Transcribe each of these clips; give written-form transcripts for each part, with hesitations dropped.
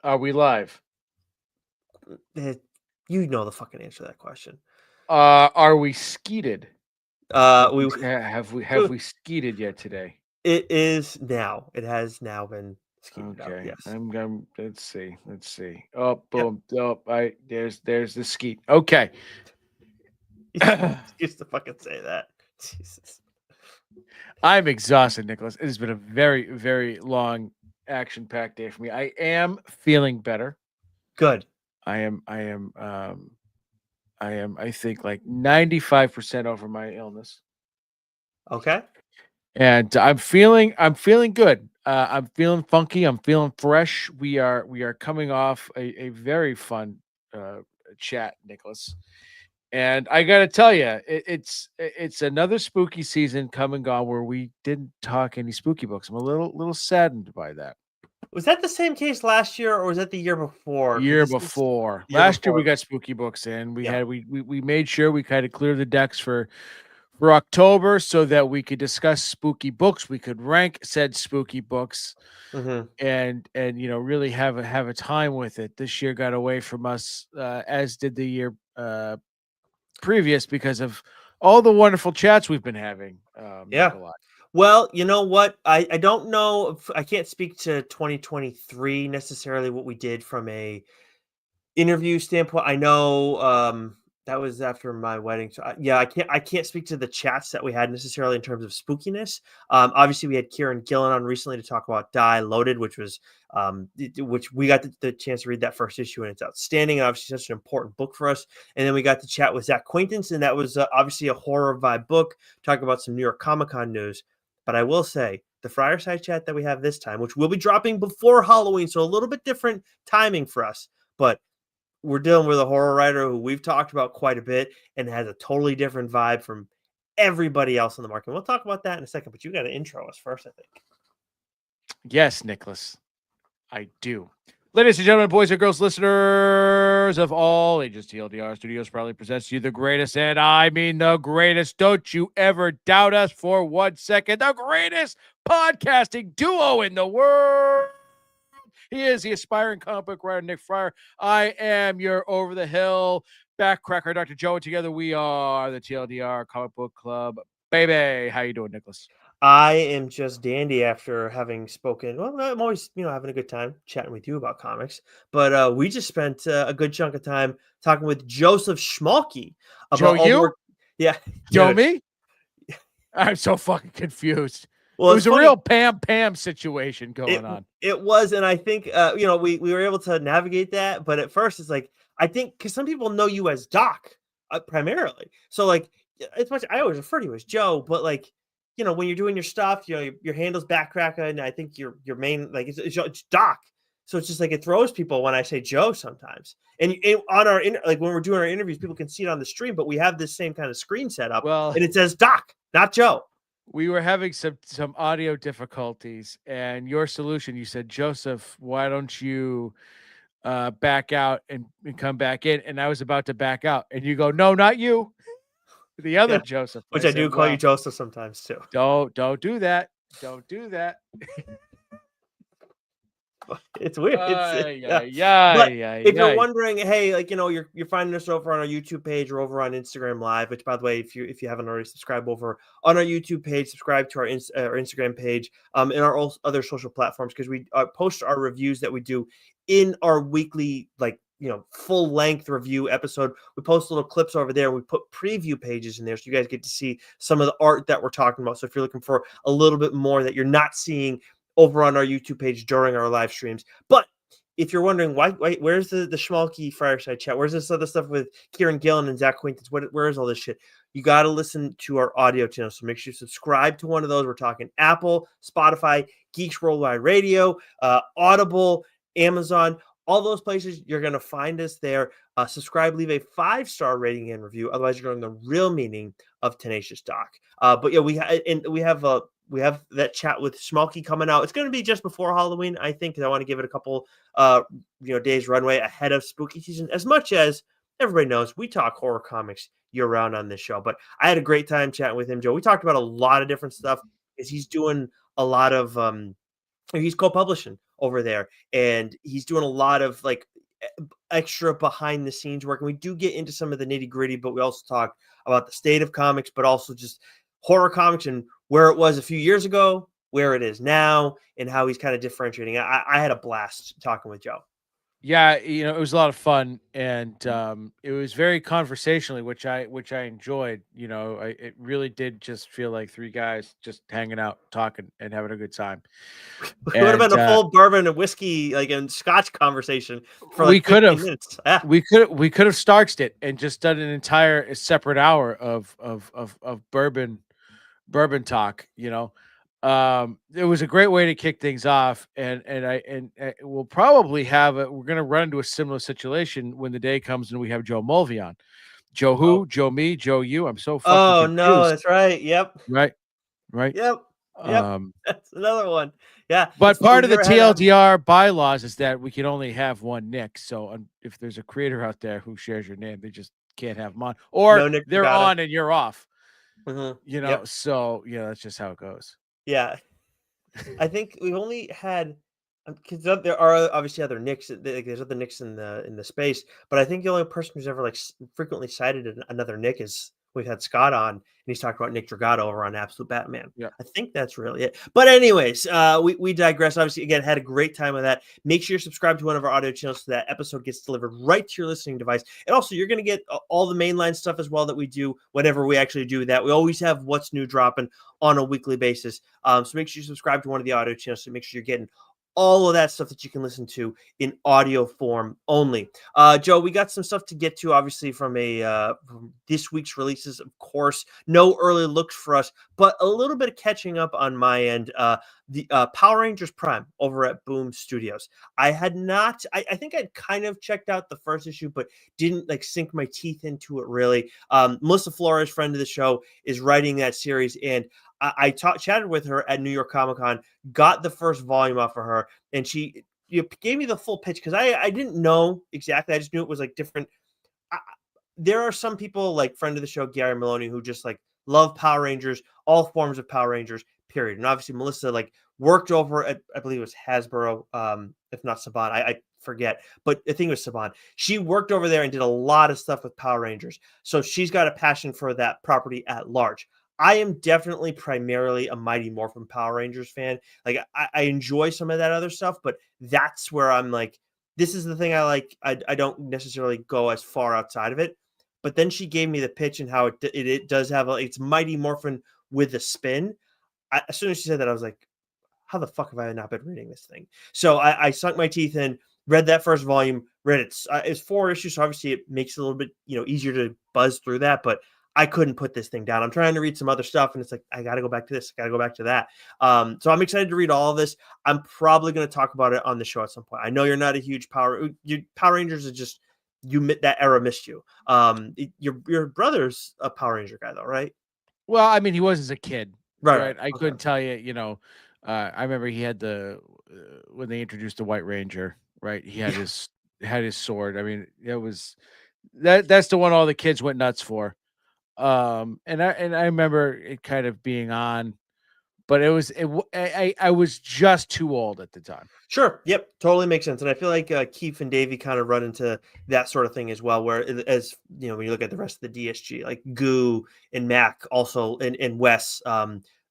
Are we live? You know the fucking answer to that question. Are we skeeted? Have We we skeeted yet today? it is now. It has now been skated out. Okay, Yes. let's see. Let's see. Oh, Yep. boom. Oh, there's the skeet. Okay. Used to fucking say that. Jesus. I'm exhausted, Nicholas. It has been a very, very long action-packed day for me. I am feeling better. Good. I think like 95% over my illness. Okay. And I'm feeling good. I'm feeling funky. I'm feeling fresh. We are coming off a very fun chat, Nicholas. And I got to tell you, it's another spooky season come and gone where we didn't talk any spooky books. I'm a little saddened by that. Was that the same case last year, or was that the year before? Because Year this is before. the year Last year we before. got spooky books in. We Yeah. had we made sure we kind of cleared the decks for October so that we could discuss spooky books. We could rank said spooky books Mm-hmm. and really have a time with it. This year got away from us, as did the year previous because of all the wonderful chats we've been having. Yeah. Nikolai. Well, you know what? I don't know if I can't speak to 2023 necessarily what we did from a interview standpoint. I know that was after my wedding, so yeah, I can't speak to the chats that we had necessarily in terms of spookiness. Obviously, we had Kieran Gillen on recently to talk about Die Loaded, which was which we got the chance to read that first issue, and it's outstanding. And obviously, such an important book for us. And then we got to chat with Zach Quaintance, and that was obviously a horror vibe book, talking about some New York Comic Con news. But I will say, the Friar Side chat that we have this time, which will be dropping before Halloween, so a little bit different timing for us, but we're dealing with a horror writer who we've talked about quite a bit and has a totally different vibe from everybody else in the market. We'll talk about that in a second, but you got to intro us first, I think. Yes, Nicholas, I do. Ladies and gentlemen, boys and girls, listeners of all ages, TLDR Studios proudly presents to you the greatest, and I mean the greatest. Don't you ever doubt us for 1 second. The greatest podcasting duo in the world. He is the aspiring comic book writer, Nick Friar. I am your over the hill backcracker, Dr. Joe, and together we are the TLDR Comic Book Club. Baby, how you doing, Nicholas? I am just dandy after having spoken. Well, I'm always, having a good time chatting with you about comics. But we just spent a good chunk of time talking with Joseph Schmalke Joe, about all the you? work. Yeah, Joe, dude. me? I'm so fucking confused. Well, It it's was a funny. real Pam situation It going on. it was, and I think we were able to navigate that. But at first, it's like I think because some people know you as Doc primarily, so like as much I always refer to you as Joe, but like when you're doing your stuff, your handle's Backcracker, and I think your main like it's Doc. So it's just like it throws people when I say Joe sometimes. And on our like when we're doing our interviews, people can see it on the stream, but we have this same kind of screen set up, Well, and it says Doc, not Joe. we were having some audio difficulties, and your solution, you said, Joseph, why don't you back out and come back in? And I was about to back out, and you go, no, not you, the other Yeah, Joseph. which I I do said, call you well, Joseph sometimes too. don't do that. Don't do that. It's weird. Ay, Yeah. ay, But ay, ay, if you're ay. wondering, hey, like you're finding us over on our YouTube page or over on Instagram Live, which by the way, if you haven't already subscribed over on our YouTube page, subscribe to our Instagram page, and our other social platforms because we post our reviews that we do in our weekly full length review episode. We post little clips over there. We put preview pages in there so you guys get to see some of the art that we're talking about. So if you're looking for a little bit more that you're not seeing over on our YouTube page during our live streams. But if you're wondering why where's the Schmalke Friar Side chat? Where's this other stuff with Kieran Gillen and Zach Quaintance? Where is all this shit? You got to listen to our audio channel. So make sure you subscribe to one of those. We're talking Apple, Spotify, Geeks Worldwide Radio, Audible, Amazon, all those places. You're going to find us there. Subscribe, leave a 5-star rating and review. Otherwise, you're going to the real meaning of Tenacious Doc. But yeah, we have that chat with Schmalke coming out. It's going to be just before Halloween, I think, because I want to give it a couple, days runway ahead of spooky season. As much as everybody knows, we talk horror comics year round on this show. But I had a great time chatting with him, Joe. We talked about a lot of different stuff because he's doing a lot of, he's co-publishing over there, and he's doing a lot of like extra behind the scenes work. And we do get into some of the nitty gritty, but we also talk about the state of comics, but also just horror comics and where it was a few years ago, where it is now, and how he's kind of differentiating. I had a blast talking with Joe. Yeah, it was a lot of fun, and it was very conversationally, which I enjoyed. It really did just feel like three guys just hanging out, talking, and having a good time. It would have And been a full bourbon and whiskey, like and scotch conversation for we like could 15 have minutes. Yeah. we could have starched it and just done an entire separate hour of bourbon talk. It was a great way to kick things off, and we'll probably have it. We're going to run into a similar situation when the day comes and we have Joe Mulvey on. Joe Oh, who? Joe me? Joe you? I'm so fucking oh no, confused. that's right. Yep. Right, right. Yep. Yep. Um, That's another one. Yeah. but It's we've part of the never had him. TLDR bylaws is that we can only have one Nick. So if there's a creator out there who shares your name, they just can't have them on, or No Nick they're Dragata. on and you're off. Yep. So that's just how it goes. Yeah. I think we've only had because there are obviously other Knicks. Like, there's other Knicks in the space, but I think the only person who's ever like frequently cited another Nick is we've had Scott on, and he's talked about Nick Dragata over on Absolute Batman. Yeah. I think that's really it. But anyways, we digress. Obviously, again, had a great time with that. Make sure you're subscribed to one of our audio channels so that episode gets delivered right to your listening device. And also, you're going to get all the mainline stuff as well that we do whenever we actually do that. We always have what's new dropping on a weekly basis. So make sure you subscribe to one of the audio channels to make sure you're getting all of that stuff that you can listen to in audio form only. Joe, we got some stuff to get to, obviously, from from this week's releases, of course. No early looks for us, but a little bit of catching up on my end. The Power Rangers Prime over at Boom Studios. I had not, I think I'd kind of checked out the first issue, but didn't like sink my teeth into it really. Melissa Flores, friend of the show, is writing that series, and I chatted with her at New York Comic Con, got the first volume off of her, and she gave me the full pitch because I didn't know exactly. I just knew it was like different. There are some people like friend of the show, Gary Maloney, who just like love Power Rangers, all forms of Power Rangers, period. And obviously Melissa like worked over at, I believe it was Hasbro, if not Saban, I forget, but I think it was Saban. She worked over there and did a lot of stuff with Power Rangers. So she's got a passion for that property at large. I am definitely primarily a Mighty Morphin Power Rangers fan. Like I enjoy some of that other stuff, but that's where I'm like, this is the thing I like. I don't necessarily go as far outside of it. But then she gave me the pitch and how it does have it's Mighty Morphin with a spin. As soon as she said that, I was like, how the fuck have I not been reading this thing? So I sunk my teeth in, read that first volume, read it. It's 4 issues, so obviously it makes it a little bit easier to buzz through that. But I couldn't put this thing down. I'm trying to read some other stuff, and it's like I got to go back to this, I got to go back to that. So I'm excited to read all of this. I'm probably going to talk about it on the show at some point. I know you're not a huge Power Rangers is just that era missed you. Your brother's a Power Ranger guy though, right? Well, I mean, he was as a kid, Right. I couldn't tell you. I remember he had when they introduced the White Ranger, right? He had his sword. I mean, it was that's the one all the kids went nuts for. And I remember it kind of being on, but I was just too old at the time. Sure. Yep. Totally makes sense. And I feel like Keith and Davey kind of run into that sort of thing as well, where as when you look at the rest of the DSG, like Goo and Mac also and Wes,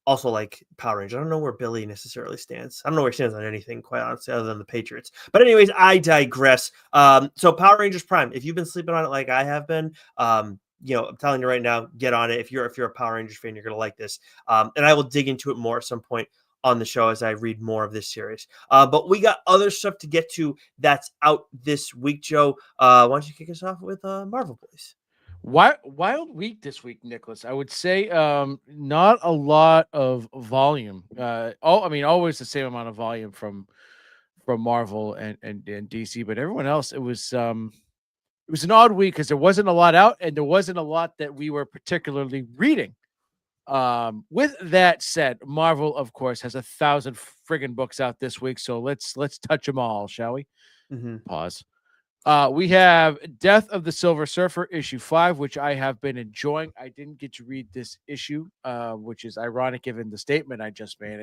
also like Power Rangers. I don't know where Billy necessarily stands. I don't know where he stands on anything, quite honestly, other than the Patriots. But anyways, I digress. So Power Rangers Prime, if you've been sleeping on it like I have been, I'm telling you right now, get on it. If you're a Power Rangers fan, you're gonna like this. And I will dig into it more at some point on the show as I read more of this series. But we got other stuff to get to that's out this week, Joe. Why don't you kick us off with Marvel Boys? Wild week this week, Nicholas. I would say not a lot of volume. I mean, always the same amount of volume from Marvel and DC, but everyone else, it was an odd week because there wasn't a lot out and there wasn't a lot that we were particularly reading. With that said, Marvel, of course, has 1,000 friggin' books out this week, so let's touch them all, shall we? Mm-hmm. Pause. We have Death of the Silver Surfer, issue 5, which I have been enjoying. I didn't get to read this issue, which is ironic given the statement I just made.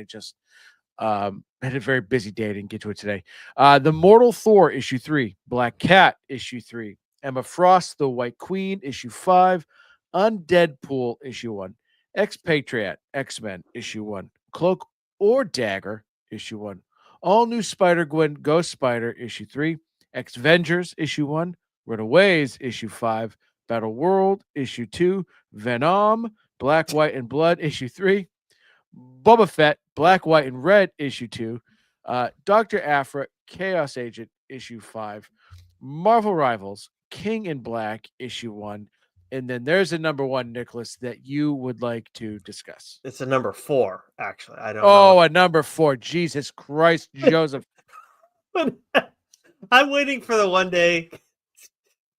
Had a very busy day. I didn't get to it today. The Mortal Thor issue 3, Black Cat issue 3, Emma Frost, The White Queen issue 5, Undead Pool issue 1, Expatriate X-Men issue 1, Cloak or Dagger issue 1, All New Spider-Gwen Ghost Spider issue 3, X-Vengers issue 1, Runaways issue 5, Battle World issue 2, Venom Black, White, and Blood issue 3, Boba Fett, Black, White, and Red, issue 2, Dr. Aphra, Chaos Agent, issue 5, Marvel Rivals, King in Black, issue 1, and then there's a number 1, Nicholas, that you would like to discuss. It's a number 4, actually. I don't Oh, know. a number 4. Jesus Christ, Joseph. But I'm waiting for the one day,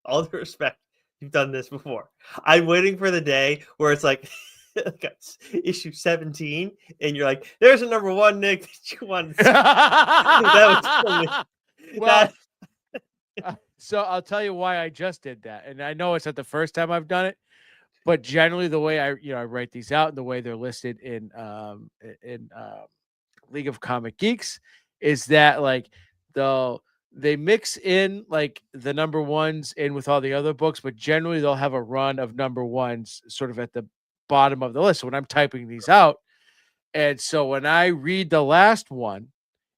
all due respect, you've done this before. I'm waiting for the day where it's like, issue 17, and you're like, there's a number 1, Nick, that you wanted to see. That was well, so I'll tell you why I just did that. And I know it's not the first time I've done it, but generally the way I write these out and the way they're listed in League of Comic Geeks is that like they mix in like the number 1s in with all the other books, but generally they'll have a run of number 1s sort of at the bottom of the list. So when I'm typing these out, and so when I read the last one,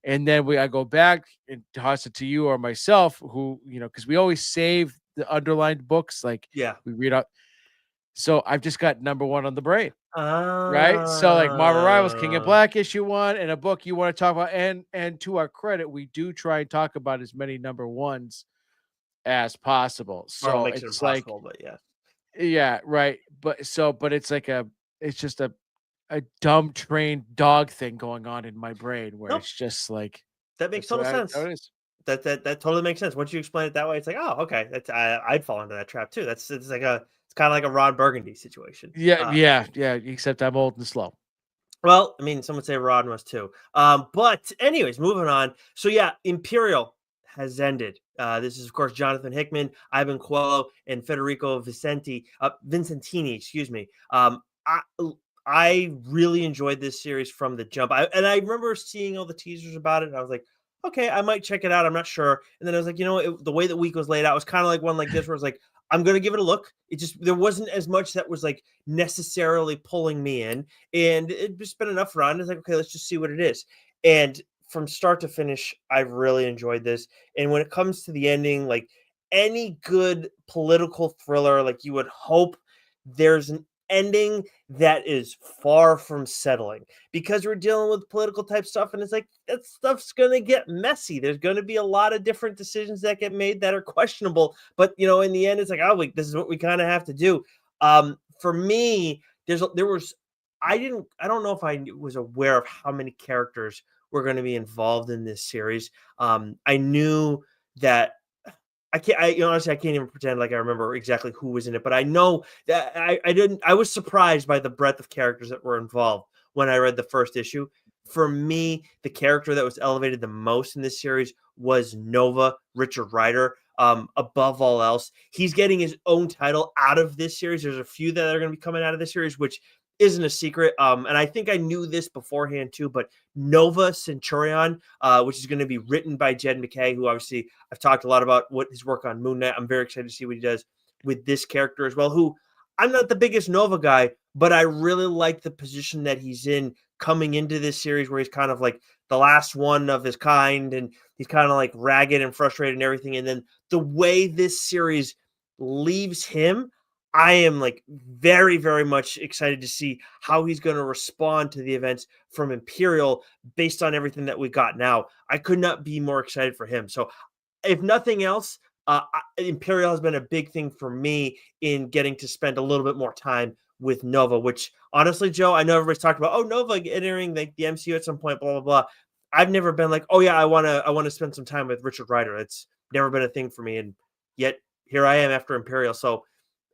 and then I go back and toss it to you or myself, who because we always save the underlined books, like we read out. So I've just got number 1 on the brain, right? So like Marvel Rivals, King in Black, issue 1, and a book you want to talk about, and to our credit, we do try and talk about as many number 1s as possible. So it's like, but yeah, right. But it's like it's just a dumb trained dog thing going on in my brain where it's just like that makes total sense. That totally makes sense. Once you explain it that way, it's like, oh, okay. That's I'd fall into that trap too. It's kind of like a Ron Burgundy situation. Yeah. Except I'm old and slow. Well, I mean, some would say Rod was too. But anyways, moving on. So yeah, Imperial has ended. This is of course Jonathan Hickman, Ivan Coelho, and Federico Vincentini. Excuse me. I really enjoyed this series from the jump. I remember seeing all the teasers about it, and I was like, okay, I might check it out. I'm not sure. And then I was like, the way the week was laid out was kind of like one like this, where it's like, I'm going to give it a look. It just, there wasn't as much that was like necessarily pulling me in, and it just been enough run. It's like, okay, let's just see what it is. And from start to finish, I've really enjoyed this. And when it comes to the ending, like any good political thriller, like you would hope there's an ending that is far from settling, because we're dealing with political type stuff, and it's like that stuff's gonna get messy. There's gonna be a lot of different decisions that get made that are questionable, but in the end it's like, oh, this is what we kind of have to do. For me, I don't know if I was aware of how many characters were going to be involved in this series. I knew that honestly, I can't even pretend like I remember exactly who was in it, but I know that I was surprised by the breadth of characters that were involved when I read the first issue. For me, the character that was elevated the most in this series was Nova, Richard Rider. Above all else, he's getting his own title out of this series. There's a few that are going to be coming out of this series, which isn't a secret. And I think I knew this beforehand too, but Nova Centurion, which is going to be written by Jed McKay, who obviously I've talked a lot about what his work on Moon Knight. I'm very excited to see what he does with this character as well, who I'm not the biggest Nova guy, but I really like the position that he's in coming into this series, where he's kind of like the last one of his kind, and he's kind of like ragged and frustrated and everything. And then the way this series leaves him, I am like very, very much excited to see how he's going to respond to the events from Imperial based on everything that we got now. I could not be more excited for him. So if nothing else, Imperial has been a big thing for me in getting to spend a little bit more time with Nova, which honestly, Joe, I know everybody's talked about, oh, Nova entering the MCU at some point, blah, blah, blah. I've never been like, oh yeah, I want to spend some time with Richard Rider. It's never been a thing for me. And yet here I am after Imperial. So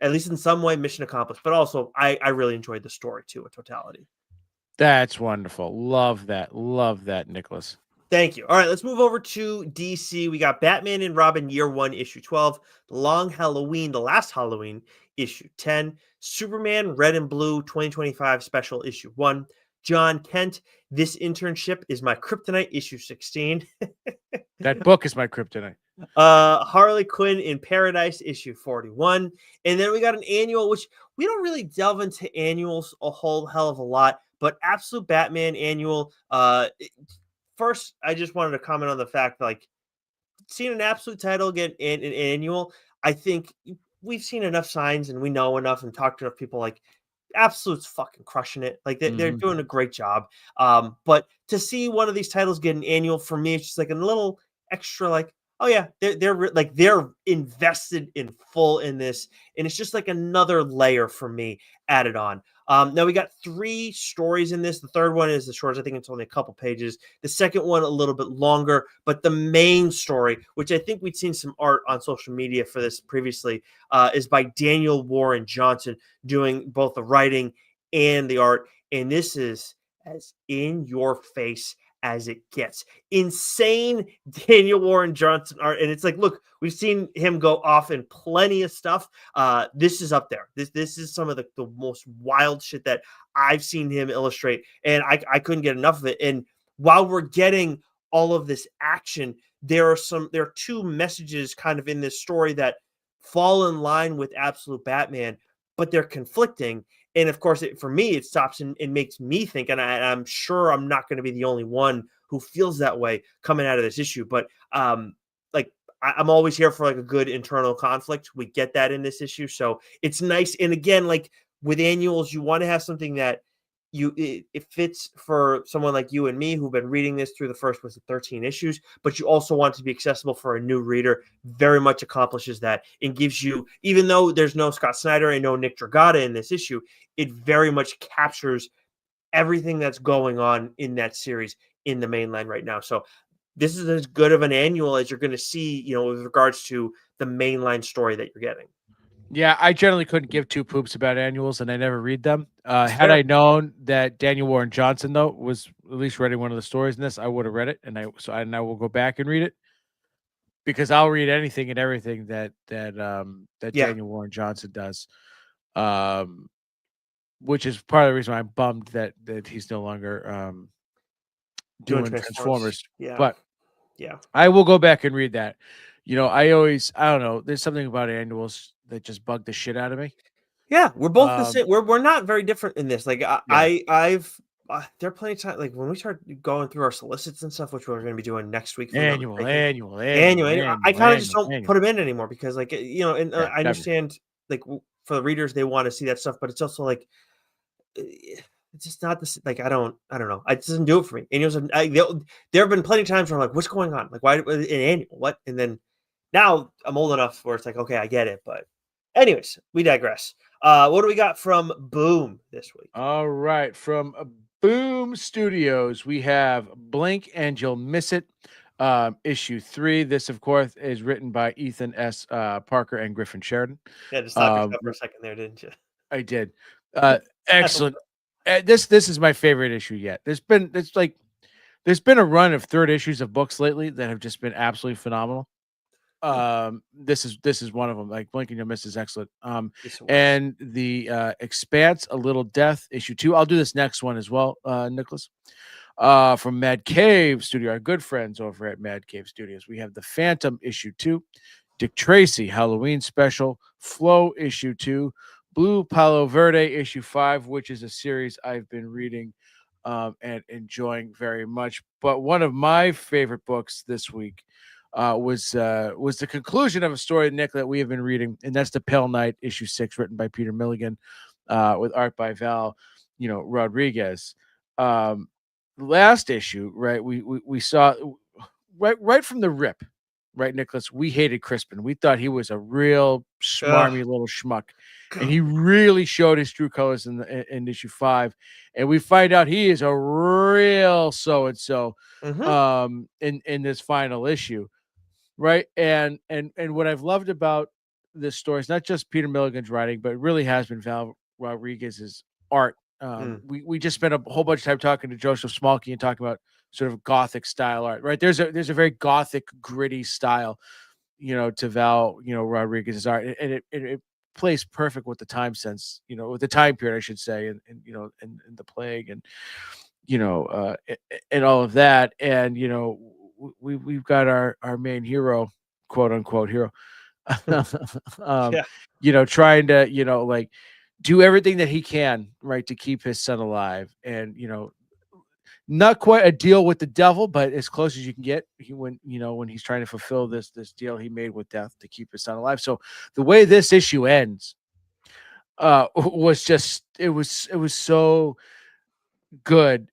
at least in some way, mission accomplished. But also, I really enjoyed the story too, in totality. That's wonderful. Love that. Love that, Nicholas. Thank you. All right, let's move over to DC. We got Batman and Robin Year 1, Issue 12. The Last Halloween, Issue 10. Superman Red and Blue 2025 Special, Issue 1. John Kent, This Internship is My Kryptonite, issue 16. That book is my kryptonite. Harley Quinn in Paradise, issue 41. And then we got an annual, which we don't really delve into annuals a whole hell of a lot, but Absolute Batman annual. First, I just wanted to comment on the fact, like, seeing an Absolute title get an annual, I think we've seen enough signs and we know enough and talked to enough people, like, Absolute's fucking crushing it. Like, they're doing a great job. But to see one of these titles get an annual, for me, it's just like a little extra, like, oh yeah, they're invested in full in this, and it's just like another layer for me added on. Now we got 3 stories in this. The third one is the shortest. I think it's only a couple pages. The second one a little bit longer, but the main story, which I think we'd seen some art on social media for this previously, is by Daniel Warren Johnson, doing both the writing and the art. And this is as in your face as it gets. Insane Daniel Warren Johnson art. And it's like, look, we've seen him go off in plenty of stuff. This is up there. This is some of the most wild shit that I've seen him illustrate. And I couldn't get enough of it. And while we're getting all of this action, there are 2 messages kind of in this story that fall in line with Absolute Batman, but they're conflicting. And of course, for me, it stops and makes me think, and I'm sure I'm not going to be the only one who feels that way coming out of this issue. But like, I'm always here for like a good internal conflict. We get that in this issue, so it's nice. And again, like with annuals, you want to have something that it fits for someone like you and me who've been reading this through the first 13 issues, but you also want it to be accessible for a new reader. Very much accomplishes that and gives you, even though there's no Scott Snyder and no Nick Dragata in this issue, it very much captures everything that's going on in that series in the mainline right now. So this is as good of an annual as you're going to see, with regards to the mainline story that you're getting. Yeah, I generally couldn't give 2 poops about annuals, and I never read them. Had fair. I known that Daniel Warren Johnson, though, was at least writing one of the stories in this, I would have read it, and I will go back and read it, because I'll read anything and everything that Yeah. Daniel Warren Johnson does, which is part of the reason why I'm bummed that he's no longer doing Transformers. Yeah. But yeah, I will go back and read that. I don't know. There's something about annuals that just bug the shit out of me. yeah. We're both the same. We're not very different in this. Like Yeah. I've there are plenty of times, like when we start going through our solicits and stuff, which we're going to be doing next week. Annual. I kind of just don't put them in anymore because, like, and Yeah, I understand, like, for the readers, they want to see that stuff, but it's also like, it's just not this. Like, I don't know. It doesn't do it for me. Annuals. There have been plenty of times where I'm like, what's going on? Like, why an annual? What? And then now I'm old enough where it's like, okay, I get it. But anyways, we digress. What do we got from Boom this week? All right, from Boom Studios, we have Blink and You'll Miss It, issue 3. This, of course, is written by Ethan S. Parker and Griffin Sheridan. Yeah, just stop yourself for a second there, didn't you? I did. Excellent. This is my favorite issue yet. There's been a run of 3rd issues of books lately that have just been absolutely phenomenal. This is one of them. Like, Blink and You'll Miss is excellent. And the Expanse, A Little Death, issue 2. I'll do this next one as well, Nicholas. From Mad Cave Studio, our good friends over at Mad Cave Studios. We have The Phantom, issue 2. Dick Tracy, Halloween special. Flow, issue 2. Blue Palo Verde, issue 5, which is a series I've been reading and enjoying very much. But one of my favorite books this week was the conclusion of a story, Nick, that we have been reading, and that's The Pale Knight, issue 6, written by Peter Milligan, with art by Val, Rodriguez. Last issue, right? We saw right from the rip, right, Nicholas? We hated Crispin. We thought he was a real smarmy little schmuck, and he really showed his true colors in issue 5. And we find out he is a real so and so in this final issue. Right. And what I've loved about this story is not just Peter Milligan's writing, but it really has been Val Rodriguez's art. We just spent a whole bunch of time talking to Joseph Smolke and talking about sort of Gothic style art, right? There's a very Gothic, gritty style, to Val, Rodriguez's art. And it plays perfect with the time sense, with the time period, I should say, and the plague, and and all of that, and we've got our main hero, quote unquote hero, um, Yeah. trying to like do everything that he can, right, to keep his son alive, and not quite a deal with the devil, but as close as you can get. When he's trying to fulfill this deal he made with death to keep his son alive. So the way this issue ends was just it was so good,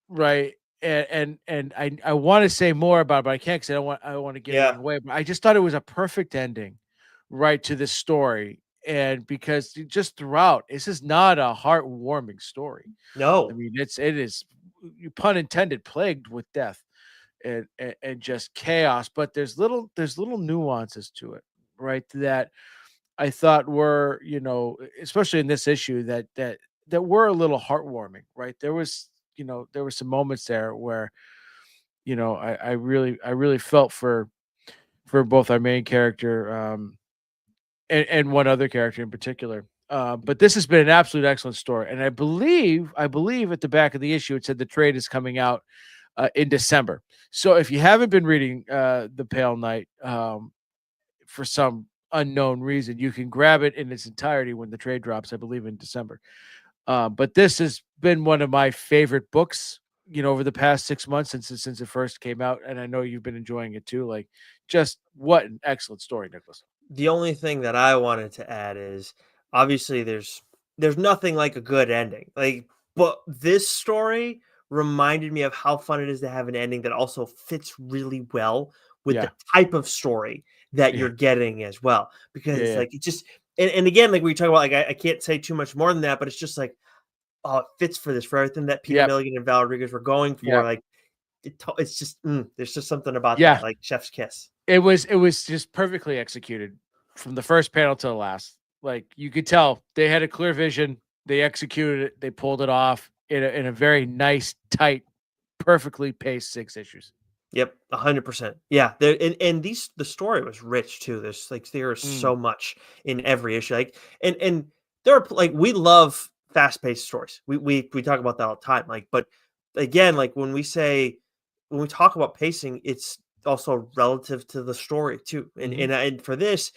right? And I want to say more about it, but I can't because I don't want to give anything Yeah. away. But I just thought it was a perfect ending, right, to this story. And because just throughout, this is not a heartwarming story. I No. mean, it is, pun intended, plagued with death and just chaos. But there's little nuances to it, right? That I thought were, especially in this issue, that were a little heartwarming, right? There were some moments there where, I really felt for both our main character, and one other character in particular. But this has been an absolute excellent story, and I believe at the back of the issue it said the trade is coming out in December. So if you haven't been reading the Pale Knight, for some unknown reason, you can grab it in its entirety when the trade drops, I believe, in December. But this has been one of my favorite books, over the past 6 months since it first came out, and I know you've been enjoying it too. Like, just what an excellent story, Nicholas. The only thing that I wanted to add is obviously there's nothing like a good ending. Like, but this story reminded me of how fun it is to have an ending that also fits really well with Yeah, the type of story that yeah, you're getting as well. yeah, Because yeah, like it just and again, like we talk about, like I can't say too much more than that, but it's just like, oh, it fits for everything that Peter yep, Milligan and Val Rodriguez were going for. yep, Like it's just there's just something about yeah. that, like chef's kiss. It was just perfectly executed from the first panel to the last. Like, you could tell they had a clear vision. They executed it. They pulled it off in a very nice, tight, perfectly paced 6 issues. Yep, 100%. Yeah, there and these the story was rich too. There is Mm, so much in every issue. Like and there are like we love fast-paced stories. We talk about that all the time. Like, but again, like when we talk about pacing, it's also relative to the story too. And mhm. and for this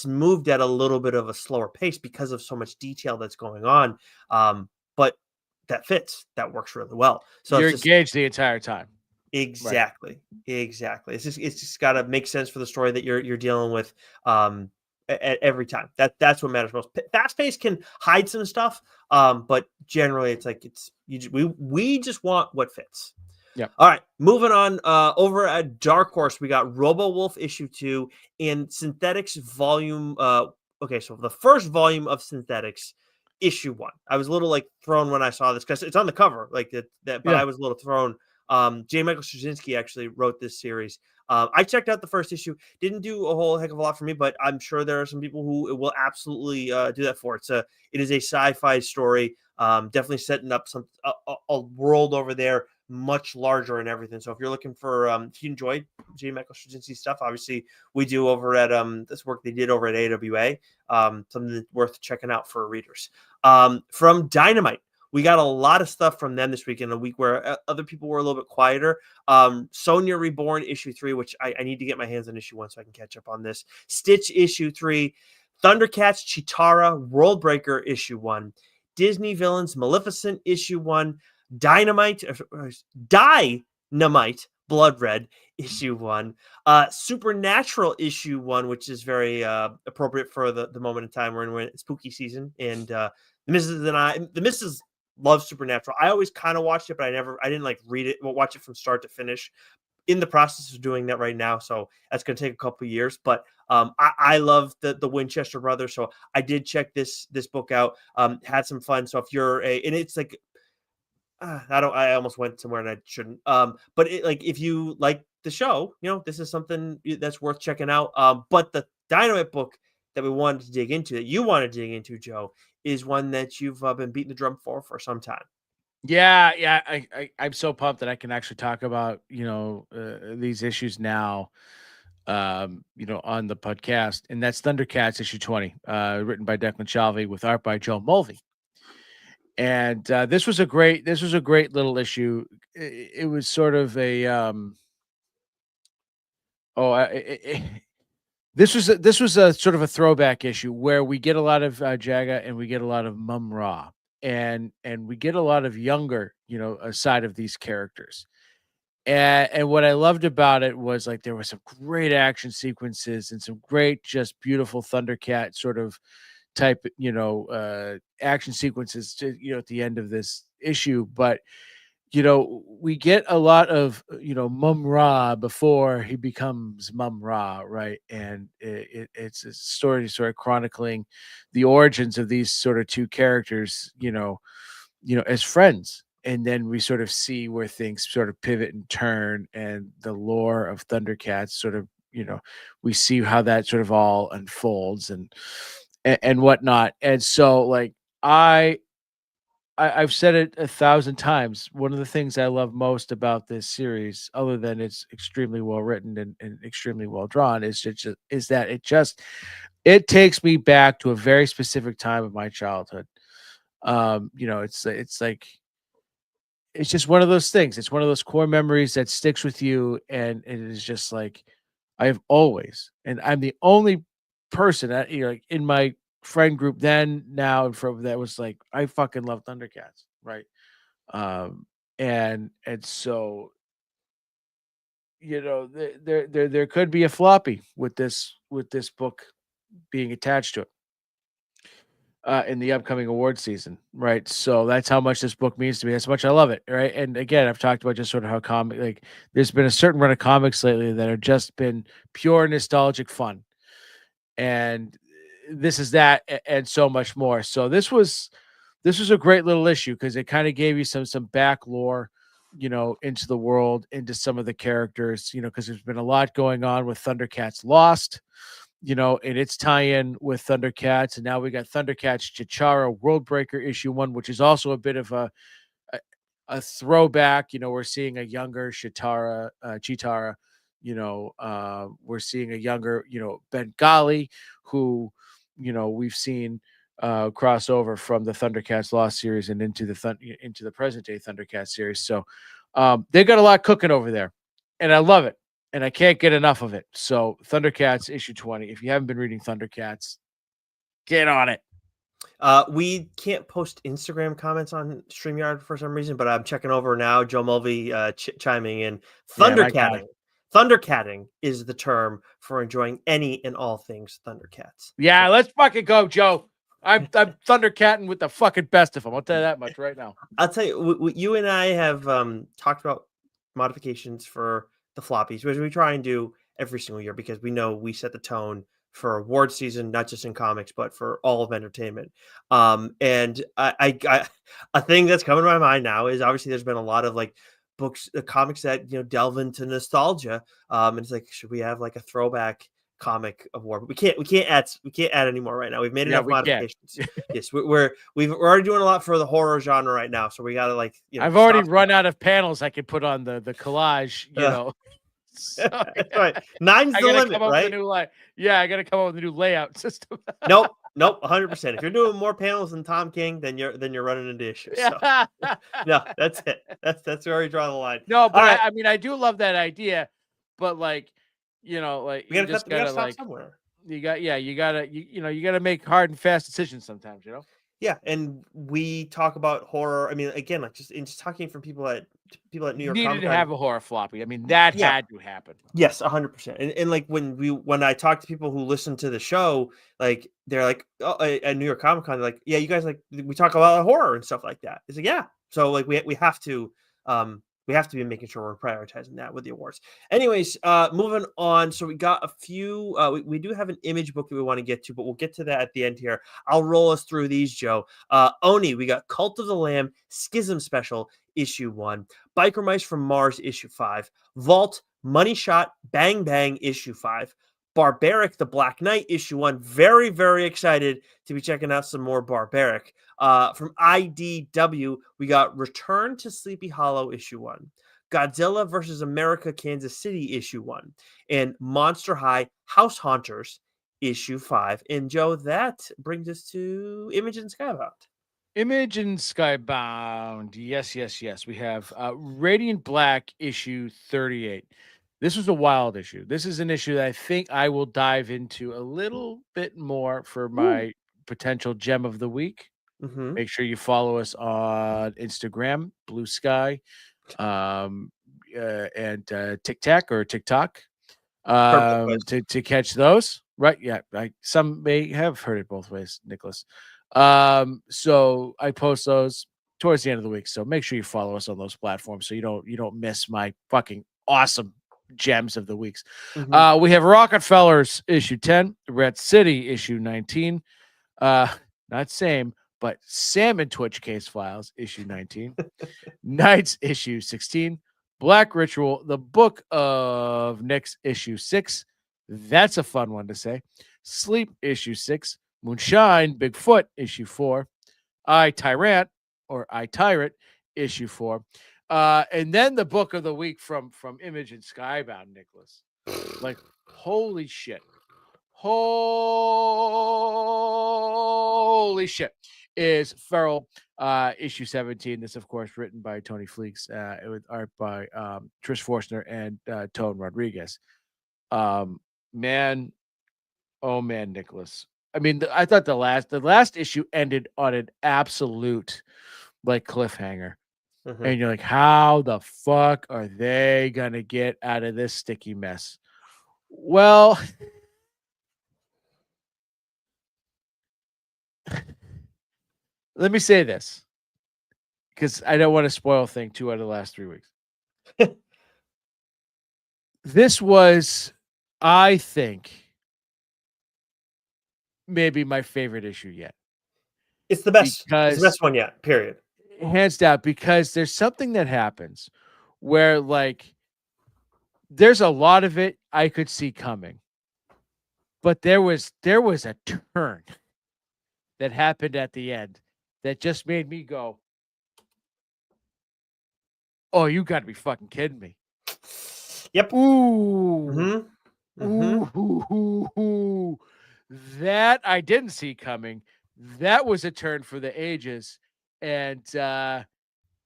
moved at a little bit of a slower pace because of so much detail that's going on. But that fits. That works really well. So You're it's just engaged the entire time. Right. exactly, exactly. It's just gotta make sense for the story that you're dealing with, every time. That's what matters most. Fast pace can hide some stuff, but generally it's like it's you ju we just want what fits. Yep. Alright, moving on, over at Dark Horse, we got Robo Wolf issue 2 and Synthetics volume, okay, so the first volume of Synthetics, issue 1. I was a little, like, thrown when I saw this because it's on the cover, like, but Yeah. I was a little thrown. J. Michael Straczynski actually wrote this series. I checked out the first issue, didn't do a whole heck of a lot for me, but I'm sure there are some people who it will absolutely, do that for. It is a sci-fi story, definitely setting up a world over there much larger and everything. So if you're looking for if you enjoyed J. Michael Straczynski stuff, obviously we do over at this work they did over at AWA, something that's worth checking out for readers. From Dynamite, we got a lot of stuff from them this week in a week where other people were a little bit quieter. Sonya Reborn issue 3, which I need to get my hands on issue 1 so I can catch up on this. Stitch issue 3, Thundercats Chitara World Breaker issue 1, Disney Villains Maleficent issue 1, Dynamite Dynamite Blood Red issue 1, Supernatural issue 1, which is very appropriate for the moment in time we're in, when it's spooky season. And the missus loves Supernatural. I always kind of watched it, but I didn't like read it, watch it from start to finish. In the process of doing that right now, so that's going to take a couple of years. But I love the Winchester brothers, so I did check this book out. Had some fun. So if you're and it's like I almost went somewhere and I shouldn't. But like if you like the show, this is something that's worth checking out. But the Dynamite book that we wanted to dig into, that you want to dig into, Joe, is one that you've been beating the drum for some time. Yeah, yeah. I'm so pumped that I can actually talk about these issues now. on the podcast, and that's Thundercats issue 20, written by Declan Shalvey with art by Joe Mulvey. And this was a great little issue. It was sort of a this was a sort of a throwback issue where we get a lot of Jaga and we get a lot of Mum Ra, and we get a lot of younger, side of these characters. And what I loved about it was like there were some great action sequences and some great, just beautiful Thundercat sort of type, action sequences to, at the end of this issue. But, we get a lot of, Mum Ra before he becomes Mum Ra, right? And it's a story sort of chronicling the origins of these sort of two characters, as friends. And then we sort of see where things sort of pivot and turn, and the lore of Thundercats sort of, we see how that sort of all unfolds and whatnot. And so like I've said it 1,000 times. One of the things I love most about this series, other than it's extremely well written and extremely well drawn, is that it takes me back to a very specific time of my childhood. It's like it's just one of those things. It's one of those core memories that sticks with you, and it is just like I have always, and I'm the only person that, like in my friend group then, now, and from that was like I fucking love Thundercats, right? And so there could be a floppy with this book being attached to it in the upcoming award season, right? So that's how much this book means to me. That's how much I love it, right? And again, I've talked about just sort of how there's been a certain run of comics lately that have just been pure nostalgic fun, and this is that, and so much more. So this was a great little issue because it kind of gave you some back lore, into the world, into some of the characters, because there's been a lot going on with Thundercats Lost, and its tie-in with Thundercats, and now we got Thundercats Chitara Worldbreaker issue 1, which is also a bit of a throwback. We're seeing a younger Chitara. We're seeing a younger, Bengali, who, we've seen cross over from the Thundercats Lost series and into the present day Thundercats series. So they got a lot cooking over there, and I love it. And I can't get enough of it. So Thundercats issue 20. If you haven't been reading Thundercats, get on it. We can't post Instagram comments on StreamYard for some reason, but I'm checking over now. Joe Mulvey chiming in. Thundercatting. Thundercatting is the term for enjoying any and all things Thundercats. Yeah, so let's fucking go, Joe. I'm Thundercatting with the fucking best of them. I'll tell you that much right now. I'll tell you, you and I have talked about modifications for the floppies, which we try and do every single year because we know we set the tone for award season, not just in comics, but for all of entertainment. And I a thing that's coming to my mind now is obviously there's been a lot of like books, comics that delve into nostalgia. And it's like, should we have like a throwback comic award? But we can't add anymore right now. We've made enough modifications. Yes, we're already doing a lot for the horror genre right now, so we gotta like I've already run out of panels I could put on the collage, So, that's right. 9's the limit, right? I gotta come up with a new layout system. Nope, 100%. If you're doing more panels than Tom King, then you're running into issues. So. No, that's it. That's where we draw the line. No, but I mean, I do love that idea, but like, like we gotta stop somewhere. You gotta make hard and fast decisions sometimes, Yeah, and we talk about horror. I mean, again, like just talking from people at New York Comic Con. Needed to have a horror floppy. I mean, that had to happen. Yes, 100%. And like when I talk to people who listen to the show, like they're like, oh, at New York Comic Con, they're like, yeah, you guys like we talk about horror and stuff like that. It's like, yeah. So like we have to be making sure we're prioritizing that with the awards. Anyways, moving on. So we got a few. We do have an image book that we want to get to, but we'll get to that at the end here. I'll roll us through these, Joe. Oni, we got Cult of the Lamb Schism Special issue 1, Biker Mice from Mars issue 5, Vault Money Shot Bang Bang issue 5, Barbaric the Black Knight issue 1. Very, very excited to be checking out some more Barbaric. From IDW, we got Return to Sleepy Hollow issue 1, Godzilla versus America Kansas City issue 1, and Monster High House Haunters issue 5. And Joe, that brings us to Image and Skybound. Image and Skybound. Yes, yes, yes. We have Radiant Black issue 38. This was a wild issue. This is an issue that I think I will dive into a little bit more for Ooh. my potential gem of the week. Mm-hmm. Make sure you follow us on Instagram, Blue Sky, and TikTok Perfect place. to catch those. Right? Yeah, some may have heard it both ways, Nicholas. So I post those towards the end of the week. So make sure you follow us on those platforms so you don't miss my fucking awesome gems of the weeks. Mm-hmm. We have Rockefellers issue 10, Red City issue 19. Not same, but Salmon Twitch Case Files issue 19. Knights issue 16. Black Ritual, the Book of Nyx issue 6. That's a fun one to say. Sleep issue 6. Moonshine Bigfoot issue 4. I Tyrant or I Tyrant issue 4. And then the book of the week from Image and Skybound, Nicholas. Like, holy shit. Holy shit. Is Feral issue 17. This, of course, written by Tony Fleeks, with art by Trish Forstner and Tone Rodriguez. Man, oh man, Nicholas. I mean, I thought the last issue ended on an absolute like cliffhanger. Mm-hmm. And you're like, how the fuck are they gonna get out of this sticky mess? Well, let me say this, because I don't want to spoil thing 2 out of the last 3 weeks. This was, I think, maybe my favorite issue yet. It's the best. Because It's the best one yet. Period. Hands down, because there's something that happens where, like, there's a lot of it I could see coming, but there was a turn that happened at the end that just made me go, "Oh, you got to be fucking kidding me!" Yep. Ooh. Mm-hmm. Mm-hmm. Ooh, that I didn't see coming. That was a turn for the ages, and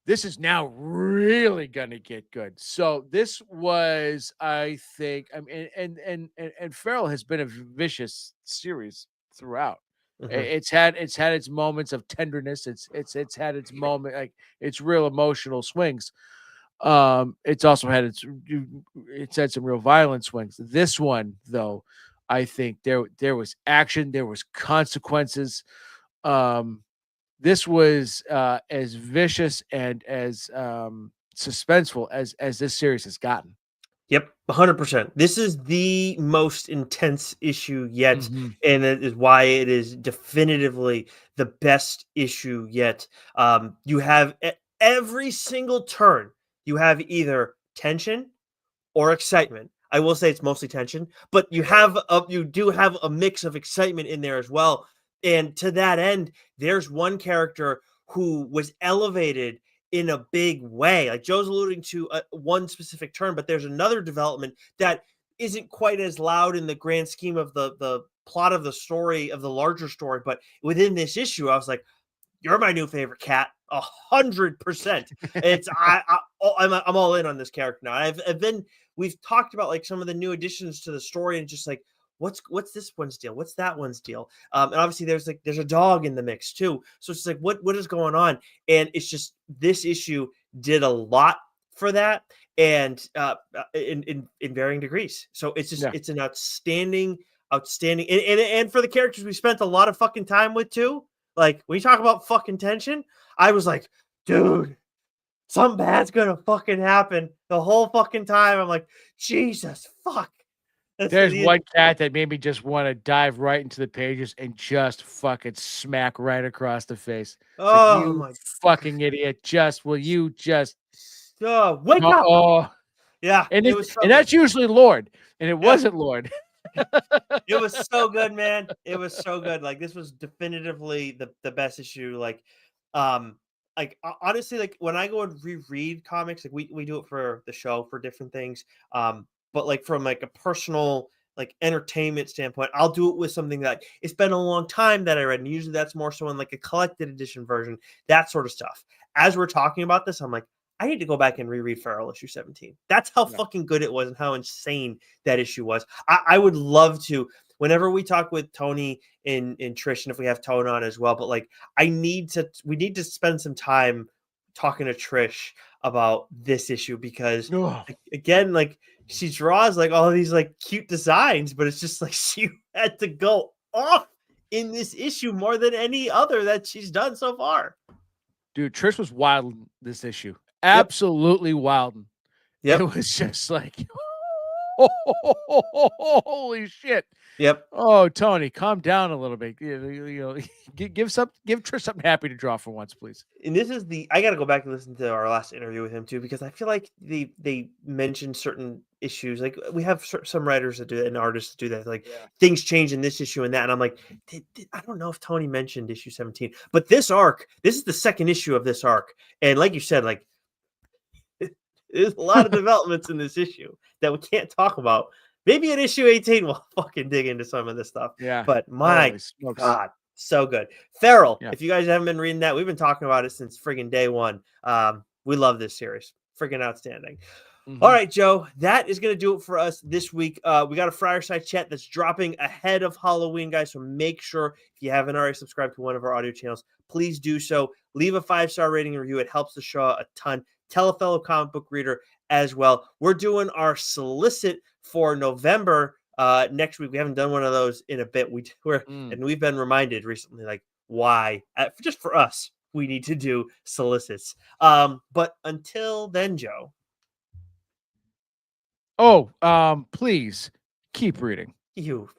this is now really gonna get good. So this was, I think, I mean, and Feral has been a vicious series throughout. Mm-hmm. It's had its moments of tenderness. It's had its moment, like its real emotional swings. It's also had it's had some real violent swings. This one, though, I think there was action, there was consequences. This was as vicious and as suspenseful as this series has gotten. Yep, 100%. This is the most intense issue yet, Mm-hmm. and it is why it is definitively the best issue yet. You have every single turn, you have either tension or excitement. I will say it's mostly tension, but you do have a mix of excitement in there as well. And to that end, there's one character who was elevated in a big way. Like Joe's alluding to one specific turn, but there's another development that isn't quite as loud in the grand scheme of the plot of the story of the larger story. But within this issue, I was like, "You're my new favorite cat, 100%." It's I'm all in on this character now. We've talked about like some of the new additions to the story and just like what's this one's deal, what's that one's deal, and obviously there's a dog in the mix too. So it's like what is going on, and it's just this issue did a lot for that, and in varying degrees. So it's just it's an outstanding and for the characters we spent a lot of fucking time with too. Like when you talk about fucking tension, I was like, dude, something bad's gonna fucking happen the whole fucking time. I'm like, Jesus fuck. There's one cat that made me just want to dive right into the pages and just fucking smack right across the face. Oh like, you my fucking idiot! Will you just wake up? Oh, yeah, and it was so and that's usually Lord, and it wasn't Lord. It was so good, man. It was so good. Like this was definitively the best issue. Like, like honestly, like when I go and reread comics, like we do it for the show for different things. But like from like a personal like entertainment standpoint, I'll do it with something that it's been a long time that I read, and usually that's more so in like a collected edition version, that sort of stuff. As we're talking about this, I'm like, I need to go back and reread Feral issue 17. That's how Yeah. fucking good it was and how insane that issue was. I would love to, whenever we talk with Tony and Trish, and if we have Tone on as well, but like we need to spend some time talking to Trish about this issue because Ugh. again, like she draws like all of these like cute designs, but it's just like she had to go off in this issue more than any other that she's done so far. Dude, Trish was wild in this issue. Absolutely wild. It Yep. was just like, holy shit. Yep. Oh, Tony, calm down a little bit. Give Trish something happy to draw for once, please. And this is I got to go back and listen to our last interview with him too, because I feel like they mentioned certain issues. Like we have some writers that do that and artists that do that. Like things change in this issue and that. And I'm like, I don't know if Tony mentioned issue 17, but this is the second issue of this arc. And like you said, like there's a lot of developments in this issue that we can't talk about. Maybe in issue 18, we'll fucking dig into some of this stuff. Yeah. But my Holy smokes. God, so good. Feral, Yeah. if you guys haven't been reading that, we've been talking about it since friggin' day one. We love this series. Freaking outstanding. All right, Joe, that is going to do it for us this week. We got a Friar Side chat that's dropping ahead of Halloween, guys. So make sure if you haven't already subscribed to one of our audio channels, please do so. Leave a 5-star rating and review. It helps the show a ton. Tell a fellow comic book reader as well. We're doing our solicit for November next week. We haven't done one of those in a bit. And we've been reminded recently, like, why? Just for us, we need to do solicits. But until then, Joe. Oh, please keep reading. You